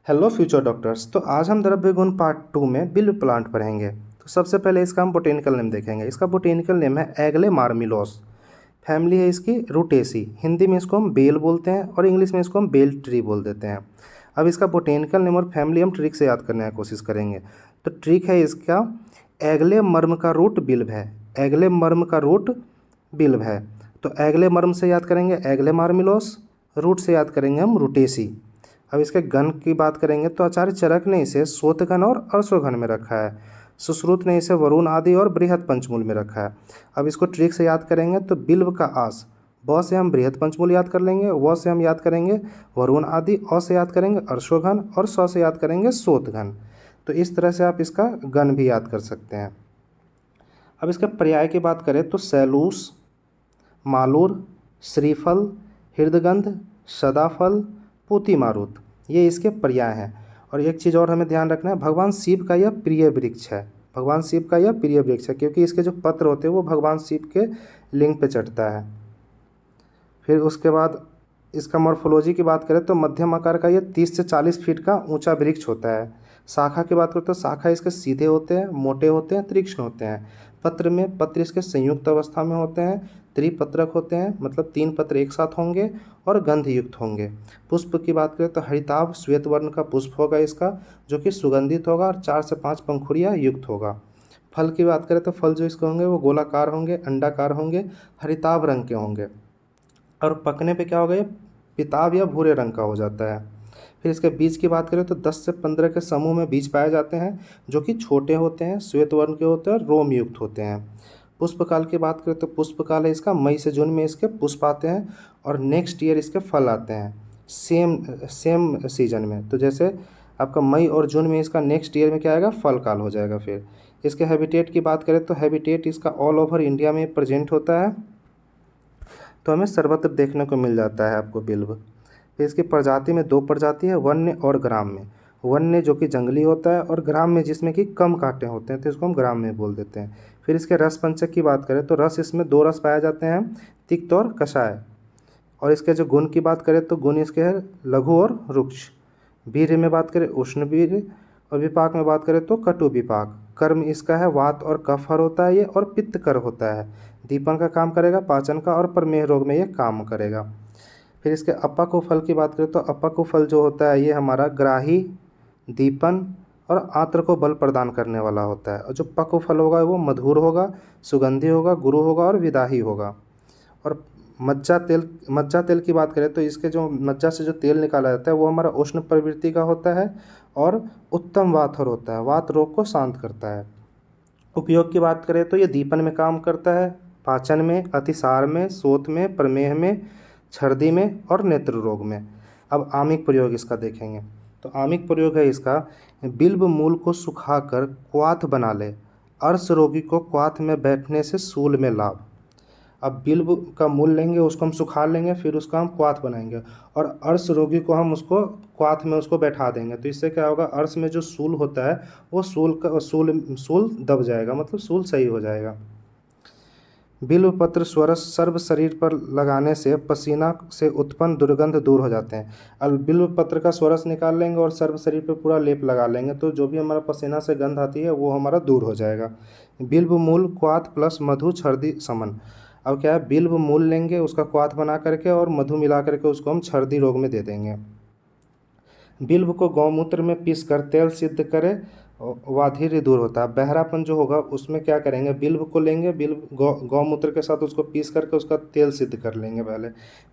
Hello future doctors. तो आज हम द्रव्य गुण पार्ट 2 में बिल्व प्लांट पढ़ेंगे। तो सबसे पहले इसका हम बोटेनिकल नेम देखेंगे। इसका बोटेनिकल नेम है एगले मार्मिलोस। फैमिली है इसकी रूटेसी। हिंदी में इसको हम बेल बोलते हैं और इंग्लिश में इसको हम बेल ट्री बोल देते हैं। अब इसका बोटेनिकल नेम और फैमिली हम ट्रिक से याद करने की कोशिश करेंगे। तो ट्रिक है इसका एगले मर्म का रूट बिल्व है। एगले मर्म का रूट बिल्व है। तो एगले मर्म से याद करेंगे एगले मार्मिलोस, रूट से याद करेंगे हम रूटेसी। अब इसके घन की बात करेंगे तो आचार्य चरक ने इसे श्वेतघन और अर्शोघन में रखा है। सुश्रुत ने इसे वरुण आदि और बृहत पंचमूल में रखा है। अब इसको ट्रिक से याद करेंगे तो बिल्व का आस, ब से हम बृहत पंचमूल याद कर लेंगे, व से हम याद करेंगे वरुण आदि, अ से याद करेंगे अर्शोघन और स से याद करेंगे श्वेतघन। तो इस तरह से आप इसका घन भी याद कर सकते हैं। अब इसके पर्याय की बात करें तो सैलूस, मालूर, श्रीफल, हृदगंध, सदाफल, पूतिमारुत, ये इसके पर्याय हैं। और एक चीज़ और हमें ध्यान रखना है, भगवान शिव का यह प्रिय वृक्ष है। भगवान शिव का यह प्रिय वृक्ष है क्योंकि इसके जो पत्र होते हैं वो भगवान शिव के लिंग पे चढ़ता है। फिर उसके बाद इसका मॉर्फोलॉजी की बात करें तो मध्यम आकार का यह 30 से 40 फीट का ऊंचा वृक्ष होता है। शाखा की बात करें तो शाखा इसके सीधे होते हैं, मोटे होते हैं, तीक्ष्ण होते हैं। पत्र इसके संयुक्त अवस्था में होते हैं, त्रिपत्रक होते हैं, मतलब 3 पत्र एक साथ होंगे और गंध युक्त होंगे। पुष्प की बात करें तो हरिताभ श्वेत वर्ण का पुष्प होगा इसका, जो कि सुगंधित होगा और 4 से 5 पंखुड़ियाँ युक्त होगा। फल की बात करें तो फल जो इसके होंगे वो गोलाकार होंगे, अंडाकार होंगे, हरिताभ रंग के होंगे। और पकने पे क्या होगा, ये पिताब या भूरे रंग का हो जाता है। फिर इसके बीज की बात करें तो 10 से 15 के समूह में बीज पाए जाते हैं, जो कि छोटे होते हैं, श्वेत वर्ण के होते हैं और रोम युक्त होते हैं। पुष्पकाल की बात करें तो पुष्पकाल है इसका मई से जून में इसके पुष्प आते हैं और नेक्स्ट ईयर इसके फल आते हैं सेम सेम सीजन में। तो जैसे आपका मई और जून में इसका नेक्स्ट ईयर में क्या आएगा, फल काल हो जाएगा। फिर इसके हैबिटेट की बात करें तो हैबिटेट इसका ऑल ओवर इंडिया में प्रेजेंट होता है, तो हमें सर्वत्र देखने को मिल जाता है आपको बिल्व। फिर इसकी प्रजाति में 2 प्रजाति है, वन्य और ग्राम में। वन्य जो कि जंगली होता है और ग्राम में जिसमें कि कम कांटे होते हैं, तो इसको हम ग्राम में बोल देते हैं। फिर इसके रस पंचक की बात करें तो रस इसमें 2 रस पाए जाते हैं, तिक्त और कषाय। और इसके जो गुण की बात करें तो गुण इसके है लघु और रुक्ष। वीर्य में बात करें उष्ण वीर्य और विपाक में बात करें तो कटु विपाक। कर्म इसका है वात और कफहर होता है ये, और पित्त कर होता है। दीपन का काम करेगा, पाचन का, और प्रमेह रोग में ये काम करेगा। फिर इसके अपक्व फल की बात करें तो अपक्व फल जो होता है ये हमारा ग्राही, दीपन और आंत्र को बल प्रदान करने वाला होता है। और जो पक्व फल होगा वो मधुर होगा, सुगंधी होगा, गुरु होगा और विदाही होगा। और मज्जा तेल की बात करें तो इसके जो मज्जा से जो तेल निकाला जाता है वो हमारा उष्ण प्रवृत्ति का होता है और उत्तम वातहर होता है, वात रोग को शांत करता है। उपयोग की बात करें तो ये दीपन में काम करता है, पाचन में, अतिसार में, शोथ में, प्रमेह में, छर्दी में और नेत्र रोग में। अब आमिक प्रयोग इसका देखेंगे। तो आमिक प्रयोग है इसका, बिल्व मूल को सुखाकर क्वाथ बना ले, अर्श रोगी को क्वाथ में बैठने से सूल में लाभ। अब बिल्व का मूल लेंगे, उसको हम सुखा लेंगे, फिर उसका हम क्वाथ बनाएंगे और अर्श रोगी को हम उसको क्वाथ में उसको बैठा देंगे। तो इससे क्या होगा, अर्श में जो सूल होता है वो सूल दब जाएगा, मतलब सूल सही हो जाएगा। बिल्व पत्र स्वरस सर्व शरीर पर लगाने से पसीना से उत्पन्न दुर्गंध दूर हो जाते हैं। अब बिल्व पत्र का स्वरस निकाल लेंगे और सर्व शरीर पर पूरा लेप लगा लेंगे, तो जो भी हमारा पसीना से गंध आती है वो हमारा दूर हो जाएगा। बिल्व मूल क्वाथ प्लस मधु छर्दी समन। अब क्या है, बिल्व मूल लेंगे, उसका क्वाथ बना करके और मधु मिला करके उसको हम छर्दी रोग में दे देंगे। बिल्व को गौमूत्र में पीस कर तेल सिद्ध करे, वाधिर दूर होता है। बहरापन जो होगा उसमें क्या करेंगे, बिल्व को लेंगे, बिल्व गौमूत्र के साथ उसको पीस करके उसका तेल सिद्ध कर लेंगे पहले,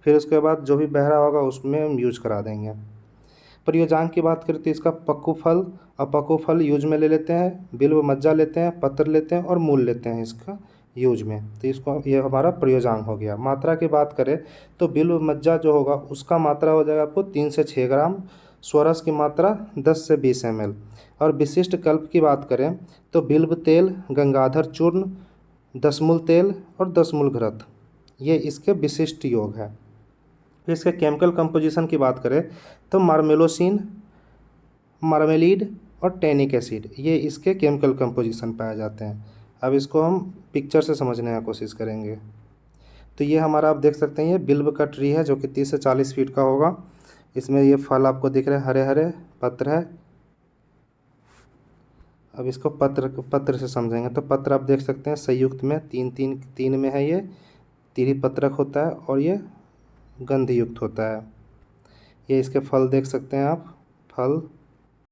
फिर उसके बाद जो भी बहरा होगा उसमें हम यूज करा देंगे। प्रयोजांग की बात करें तो इसका पक्कू फल, अपक्व फल यूज में ले लेते हैं, बिल्व मज्जा लेते हैं, पत्र लेते हैं और मूल लेते हैं इसका यूज में। तो इसको ये हमारा प्रयोजांग हो गया। मात्रा की बात करें तो बिल्व मज्जा जो होगा उसका मात्रा हो जाएगा आपको 3 से 6 ग्राम, स्वरस की मात्रा 10 से 20 ml। और विशिष्ट कल्प की बात करें तो बिल्व तेल, गंगाधर चूर्ण, 10 मूल तेल और 10 मूल घृत, ये इसके विशिष्ट योग है। फिर इसके केमिकल कंपोजिशन की बात करें तो मार्मेलोसिन, मार्मेलिड और टैनिक एसिड, ये इसके केमिकल कंपोजिशन पाए जाते हैं। अब इसको हम पिक्चर से समझने की कोशिश करेंगे। तो ये हमारा आप देख सकते हैं, ये बिल्व का ट्री है जो कि 30 से 40 फीट का होगा। इसमें ये फल आपको दिख रहे हैं, हरे हरे पत्र है। अब इसको पत्र पत्र से समझेंगे। तो पत्र आप देख सकते हैं संयुक्त में तीन में है, ये त्रिपत्रक होता है और ये गंध युक्त होता है। ये इसके फल देख सकते हैं आप, फल